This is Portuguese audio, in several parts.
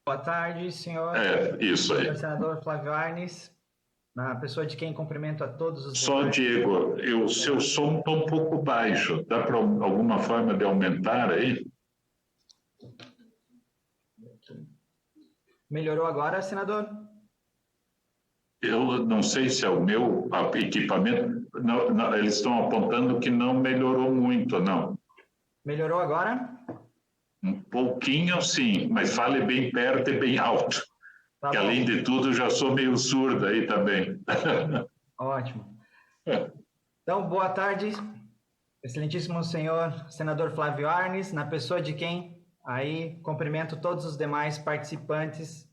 Boa tarde, senhor. Isso aí. Senhor senador Flávio Arnes, na pessoa de quem cumprimento a todos os Só, demais. Diego, o seu som está um pouco baixo. Dá para alguma forma de aumentar aí? Melhorou agora, senador? Eu não sei se é o meu equipamento. Não, não, eles estão apontando que não melhorou muito, não. Melhorou agora? Um pouquinho, sim, mas fale bem perto e bem alto. Tá que bom. além de tudo, eu já sou meio surdo aí também. Ótimo. Então, boa tarde, excelentíssimo senhor senador Flávio Arnes, na pessoa de quem aí cumprimento todos os demais participantes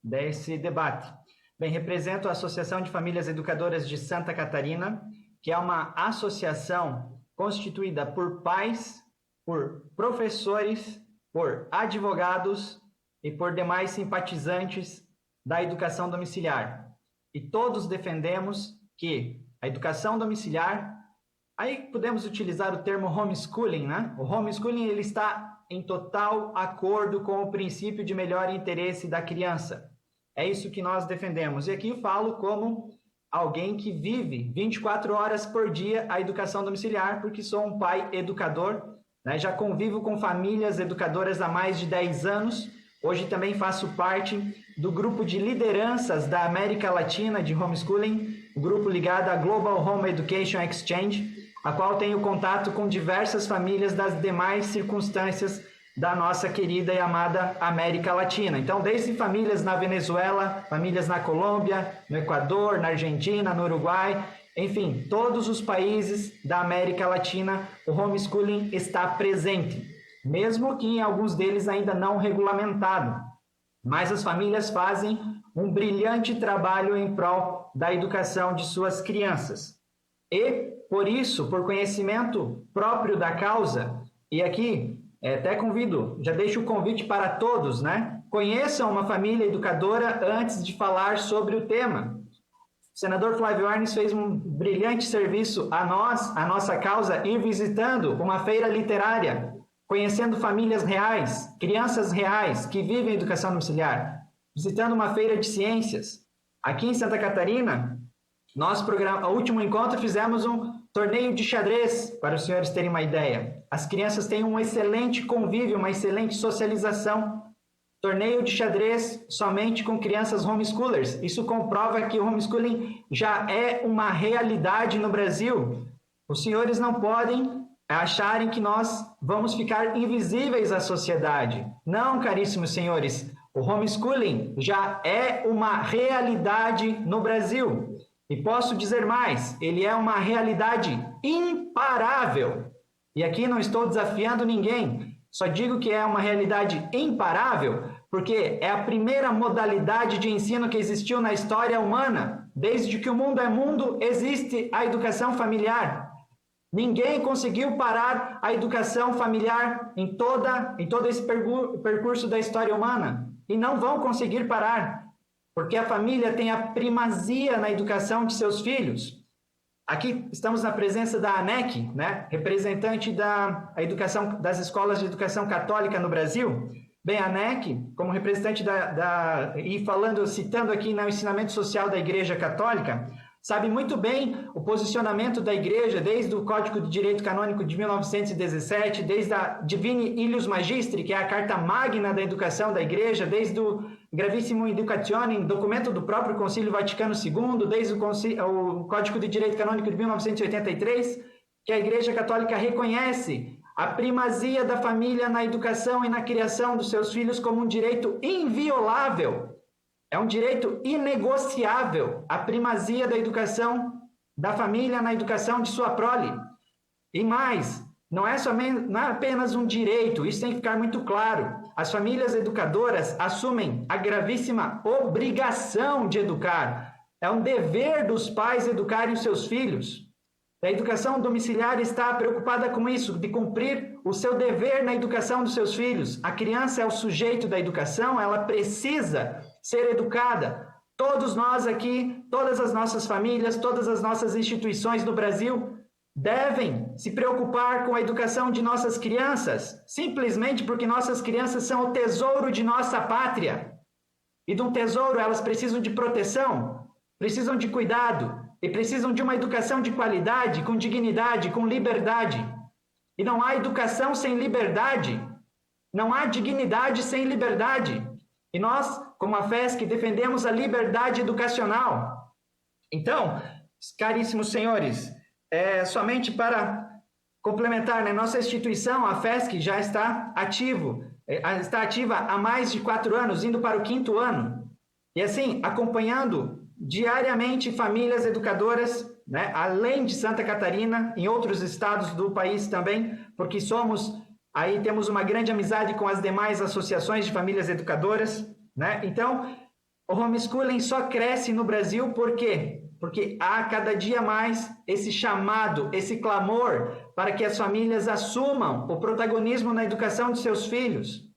desse debate. Bem, represento a Associação de Famílias Educadoras de Santa Catarina, que é uma associação constituída por pais, por professores, por advogados e por demais simpatizantes da educação domiciliar. E todos defendemos que a educação domiciliar, aí podemos utilizar o termo homeschooling, né? O homeschooling ele está em total acordo com o princípio de melhor interesse da criança. É isso que nós defendemos. E aqui eu falo como alguém que vive 24 horas por dia a educação domiciliar, porque sou um pai educador, né? Já convivo com famílias educadoras há mais de 10 anos. Hoje também faço parte do grupo de lideranças da América Latina de homeschooling, o grupo ligado à Global Home Education Exchange, a qual tenho contato com diversas famílias das demais circunstâncias da nossa querida e amada América Latina. Então, desde famílias na Venezuela, famílias na Colômbia, no Equador, na Argentina, no Uruguai, enfim, todos os países da América Latina, o homeschooling está presente, mesmo que em alguns deles ainda não regulamentado. Mas as famílias fazem um brilhante trabalho em prol da educação de suas crianças. E, por isso, por conhecimento próprio da causa, e aqui até convido, já deixo o convite para todos, né? Conheçam uma família educadora antes de falar sobre o tema. O senador Flávio Arnes fez um brilhante serviço a nós, a nossa causa, ir visitando uma feira literária, conhecendo famílias reais, crianças reais que vivem educação domiciliar, visitando uma feira de ciências. Aqui em Santa Catarina, nosso programa, o último encontro, fizemos um torneio de xadrez, para os senhores terem uma ideia. As crianças têm um excelente convívio, uma excelente socialização. Torneio de xadrez somente com crianças homeschoolers. Isso comprova que o homeschooling já é uma realidade no Brasil. Os senhores não podem acharem que nós vamos ficar invisíveis à sociedade. Não, caríssimos senhores. O homeschooling já é uma realidade no Brasil. E posso dizer mais, ele é uma realidade imparável. E aqui não estou desafiando ninguém, só digo que é uma realidade imparável, porque é a primeira modalidade de ensino que existiu na história humana. Desde que o mundo é mundo, existe a educação familiar. Ninguém conseguiu parar a educação familiar em todo esse percurso da história humana. E não vão conseguir parar, porque a família tem a primazia na educação de seus filhos. Aqui estamos na presença da ANEC, né, representante da educação, das escolas de educação católica no Brasil. Bem, a ANEC, como representante e falando, citando aqui no ensinamento social da Igreja Católica, sabe muito bem o posicionamento da Igreja desde o Código de Direito Canônico de 1917, desde a Divini Illius Magistri, que é a carta magna da educação da Igreja, desde o Gravissimo Educationem, documento do próprio Concílio Vaticano II, desde o Código de Direito Canônico de 1983, que a Igreja Católica reconhece a primazia da família na educação e na criação dos seus filhos como um direito inviolável. É um direito inegociável, a primazia da educação da família na educação de sua prole. E mais, não é apenas um direito, isso tem que ficar muito claro. As famílias educadoras assumem a gravíssima obrigação de educar. É um dever dos pais educarem os seus filhos. A educação domiciliar está preocupada com isso, de cumprir o seu dever na educação dos seus filhos. A criança é o sujeito da educação, ela precisa ser educada. Todos nós aqui, todas as nossas famílias, todas as nossas instituições no Brasil devem se preocupar com a educação de nossas crianças, simplesmente porque nossas crianças são o tesouro de nossa pátria. E de um tesouro elas precisam de proteção, precisam de cuidado e precisam de uma educação de qualidade, com dignidade, com liberdade. E não há educação sem liberdade, não há dignidade sem liberdade. E nós, como a FESC, defendemos a liberdade educacional. Então, caríssimos senhores, somente para complementar, né, nossa instituição, a FESC, já está ativa há mais de 4 anos, indo para o 5º ano. E assim, acompanhando diariamente famílias educadoras, né, além de Santa Catarina, em outros estados do país também, porque temos uma grande amizade com as demais associações de famílias educadoras, né? Então, o homeschooling só cresce no Brasil, por quê? Porque há cada dia mais esse chamado, esse clamor para que as famílias assumam o protagonismo na educação de seus filhos.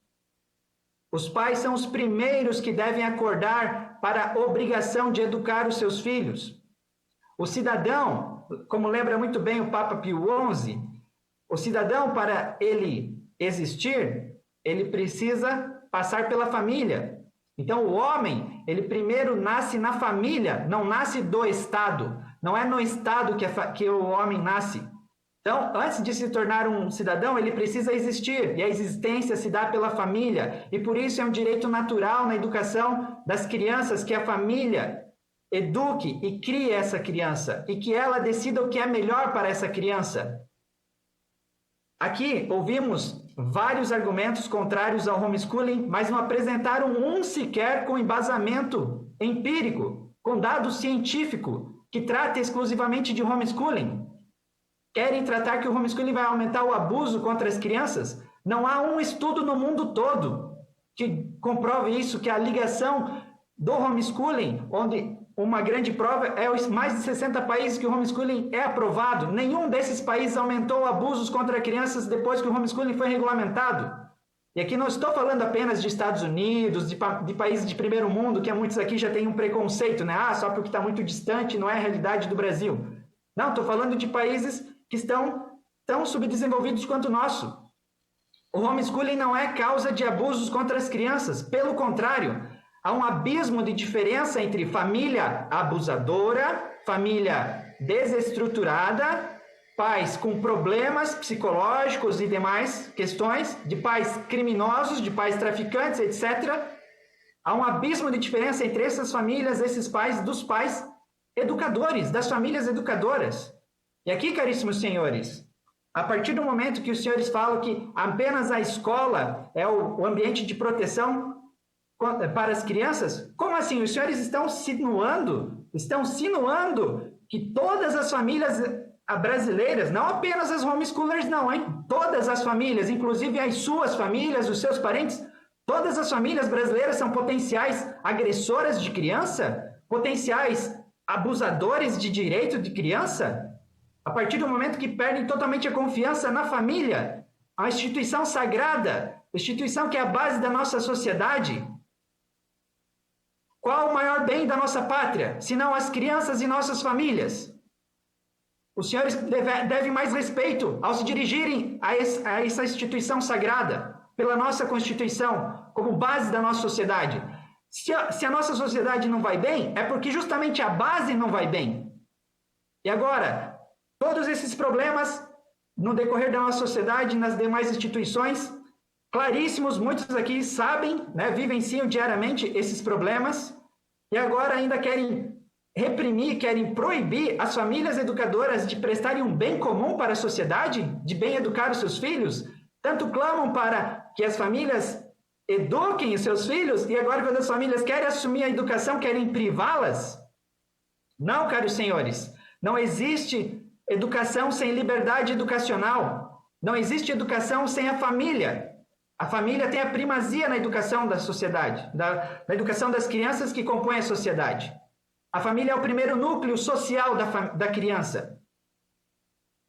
Os pais são os primeiros que devem acordar para a obrigação de educar os seus filhos. O cidadão, como lembra muito bem o Papa Pio XI, o cidadão, para ele existir, ele precisa passar pela família. Então, o homem, ele primeiro nasce na família, não nasce do Estado. Não é no Estado que o homem nasce. Então, antes de se tornar um cidadão, ele precisa existir. E a existência se dá pela família. E por isso é um direito natural na educação das crianças que a família eduque e crie essa criança. E que ela decida o que é melhor para essa criança. Aqui ouvimos vários argumentos contrários ao homeschooling, mas não apresentaram um sequer com embasamento empírico, com dado científico, que trata exclusivamente de homeschooling. Querem tratar que o homeschooling vai aumentar o abuso contra as crianças? Não há um estudo no mundo todo que comprove isso, que a ligação do homeschooling, onde uma grande prova é os mais de 60 países que o homeschooling é aprovado. Nenhum desses países aumentou abusos contra crianças depois que o homeschooling foi regulamentado. E aqui não estou falando apenas de Estados Unidos, de países de primeiro mundo, que muitos aqui já têm um preconceito, né? Só porque está muito distante, não é a realidade do Brasil. Não, estou falando de países que estão tão subdesenvolvidos quanto o nosso. O homeschooling não é causa de abusos contra as crianças. Pelo contrário, há um abismo de diferença entre família abusadora, família desestruturada, pais com problemas psicológicos e demais questões, de pais criminosos, de pais traficantes, etc. Há um abismo de diferença entre essas famílias, esses pais, dos pais educadores, das famílias educadoras. E aqui, caríssimos senhores, a partir do momento que os senhores falam que apenas a escola é o ambiente de proteção para as crianças, como assim? Os senhores estão sinuando que todas as famílias brasileiras, não apenas as homeschoolers não, hein? Todas as famílias, inclusive as suas famílias, os seus parentes, todas as famílias brasileiras são potenciais agressoras de criança? Potenciais abusadores de direito de criança? A partir do momento que perdem totalmente a confiança na família, a instituição sagrada, a instituição que é a base da nossa sociedade. Qual o maior bem da nossa pátria, senão as crianças e nossas famílias? Os senhores devem mais respeito ao se dirigirem a essa instituição sagrada, pela nossa Constituição, como base da nossa sociedade. Se a nossa sociedade não vai bem, é porque justamente a base não vai bem. E agora, todos esses problemas, no decorrer da nossa sociedade, nas demais instituições, claríssimos, muitos aqui sabem, né, vivenciam diariamente esses problemas, e agora ainda querem reprimir, querem proibir as famílias educadoras de prestarem um bem comum para a sociedade, de bem educar os seus filhos, tanto clamam para que as famílias eduquem os seus filhos, e agora quando as famílias querem assumir a educação, querem privá-las? Não, caros senhores, não existe educação sem liberdade educacional, não existe educação sem a família. A família tem a primazia na educação da sociedade, na educação das crianças que compõem a sociedade. A família é o primeiro núcleo social da criança.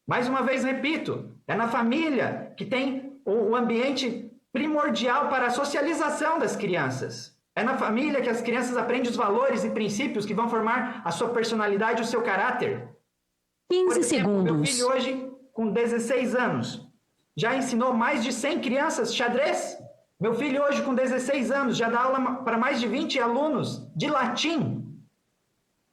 Mais uma vez, repito, é na família que tem o ambiente primordial para a socialização das crianças. É na família que as crianças aprendem os valores e princípios que vão formar a sua personalidade e o seu caráter. 15 Por exemplo, segundos. Meu filho hoje com 16 anos, já ensinou mais de 100 crianças xadrez. Meu filho hoje com 16 anos já dá aula para mais de 20 alunos de latim.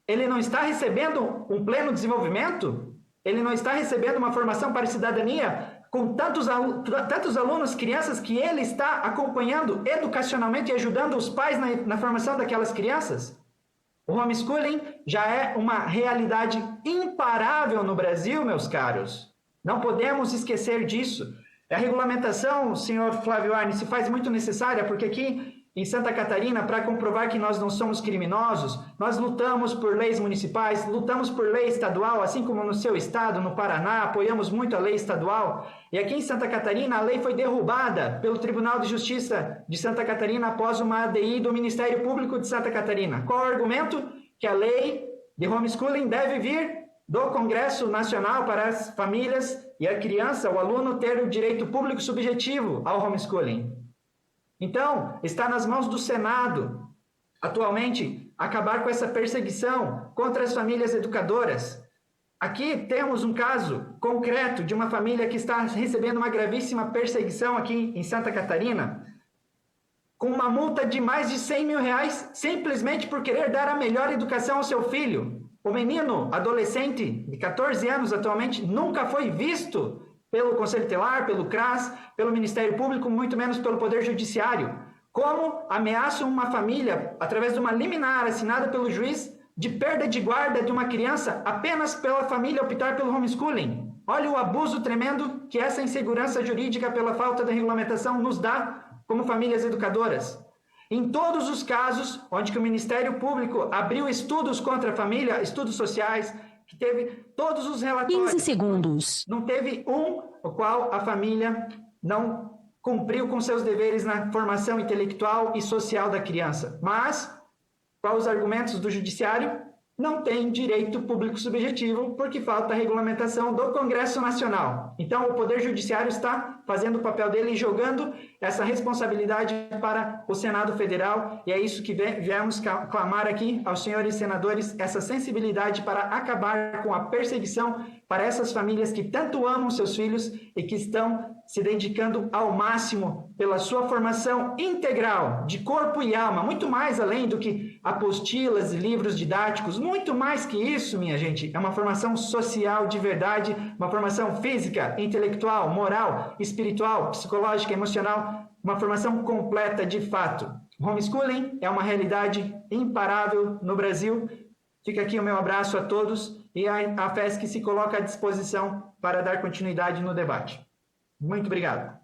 Ele não está recebendo um pleno desenvolvimento? Ele não está recebendo uma formação para a cidadania com tantos alunos, crianças que ele está acompanhando educacionalmente e ajudando os pais na formação daquelas crianças? O homeschooling já é uma realidade imparável no Brasil, meus caros. Não podemos esquecer disso. A regulamentação, senhor Flávio Arnes, se faz muito necessária, porque aqui em Santa Catarina, para comprovar que nós não somos criminosos, nós lutamos por leis municipais, lutamos por lei estadual, assim como no seu estado, no Paraná, apoiamos muito a lei estadual. E aqui em Santa Catarina, a lei foi derrubada pelo Tribunal de Justiça de Santa Catarina após uma ADI do Ministério Público de Santa Catarina. Qual o argumento? Que a lei de homeschooling deve vir do Congresso Nacional para as famílias e a criança, o aluno, ter o direito público subjetivo ao homeschooling. Então, está nas mãos do Senado, atualmente, acabar com essa perseguição contra as famílias educadoras. Aqui temos um caso concreto de uma família que está recebendo uma gravíssima perseguição aqui em Santa Catarina, com uma multa de mais de 100 mil reais, simplesmente por querer dar a melhor educação ao seu filho. O menino, adolescente, de 14 anos atualmente, nunca foi visto pelo Conselho Tutelar, pelo CRAS, pelo Ministério Público, muito menos pelo Poder Judiciário. Como ameaçam uma família, através de uma liminar assinada pelo juiz, de perda de guarda de uma criança apenas pela família optar pelo homeschooling. Olha o abuso tremendo que essa insegurança jurídica pela falta da regulamentação nos dá como famílias educadoras. Em todos os casos onde que o Ministério Público abriu estudos contra a família, estudos sociais, que teve todos os relatórios. 15 segundos. Não teve o qual a família não cumpriu com seus deveres na formação intelectual e social da criança. Mas, quais os argumentos do Judiciário? Não tem direito público subjetivo porque falta a regulamentação do Congresso Nacional. Então, o Poder Judiciário está fazendo o papel dele e jogando essa responsabilidade para o Senado Federal. E é isso que viemos clamar aqui aos senhores senadores, essa sensibilidade para acabar com a perseguição para essas famílias que tanto amam seus filhos e que estão se dedicando ao máximo pela sua formação integral, de corpo e alma, muito mais além do que apostilas e livros didáticos, muito mais que isso, minha gente. É uma formação social de verdade, uma formação física, intelectual, moral, espiritual, psicológica, emocional, uma formação completa de fato. O homeschooling é uma realidade imparável no Brasil. Fica aqui o meu abraço a todos e a FESC se coloca à disposição para dar continuidade no debate. Muito obrigado.